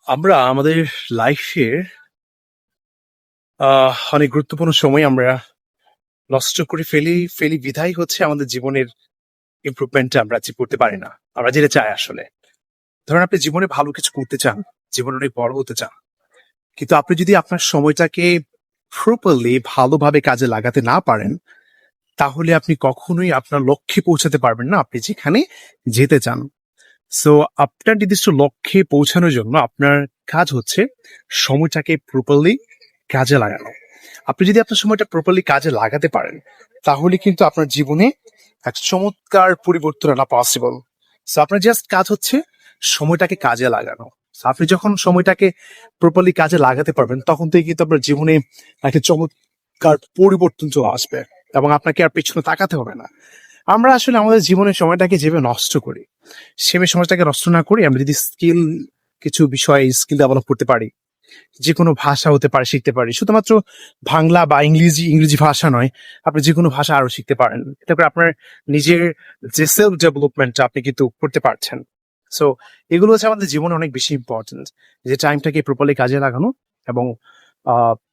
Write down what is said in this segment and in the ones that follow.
আমরা আমাদের লাইফের অনেক গুরুত্বপূর্ণ সময় আমরা নষ্ট করে ফেলি বিধায় হচ্ছে আমাদের জীবনের ইমপ্রুভমেন্টটা আমরা অ্যাচিভ করতে পারি না। আমরা যেটা চাই আসলে। ধরেন আপনি জীবনে ভালো কিছু করতে চান, জীবনে অনেক বড় হতে চান। কিন্তু আপনি যদি আপনার সময়টাকে প্রপারলি ভালোভাবে কাজে লাগাতে না পারেন, তাহলে আপনি কখনোই আপনার লক্ষ্যে পৌঁছাতে পারবেন না আপনি যেখানে যেতে চান। সো আপনার নির্দিষ্ট লক্ষ্যে পৌঁছানোর জন্য আপনার কাজ হচ্ছে সময়টাকে প্রপারলি কাজে লাগানো। আপনি যদি আপনার সময়টা প্রপারলি কাজে লাগাতে পারেন, তাহলে কিন্তু আপনার জীবনে এক চমৎকার পরিবর্তন আনা পসিবল। সো আপনার জাস্ট কাজ হচ্ছে সময়টাকে কাজে লাগানো। So আপনি যখন সময়টাকে প্রপারলি কাজে লাগাতে পারবেন, তখন থেকে কিন্তু আপনার জীবনে একটা চমৎকার পরিবর্তন চলে আসবে এবং আপনাকে আর পেছনে তাকাতে হবে না। আমরা আসলে আমাদের জীবনের সময়টাকে যেভাবে নষ্ট করি, সেভাবে সময়টাকে নষ্ট না করে আমরা যদি কিছু বিষয়ে স্কিল ডেভেলপ করতে পারি, যে কোনো ভাষা হতে পারে শিখতে পারি, শুধুমাত্র বাংলা বা ইংরেজি ভাষা নয়, আপনি যে কোনো ভাষা আরো শিখতে পারেন। এটা করে আপনার নিজের যে সেলফ ডেভেলপমেন্টটা আপনি কিন্তু করতে পারছেন। সো এগুলো হচ্ছে আমাদের জীবনে অনেক বেশি ইম্পর্টেন্ট, যে টাইমটাকে প্রপারলি কাজে লাগানো এবং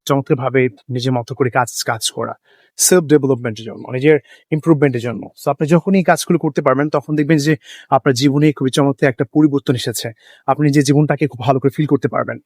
চমৎকার ভাবে নিজের মতো করে কাজ কাজ করা সেলফ ডেভেলপমেন্টের জন্য, নিজের ইমপ্রুভমেন্টের জন্য। সো আপনি যখনই এই কাজগুলো করতে পারবেন, তখন দেখবেন যে আপনার জীবনে খুবই চমৎকার একটা পরিবর্তন এসেছে। আপনি যে জীবনটাকে খুব ভালো করে ফিল করতে পারবেন।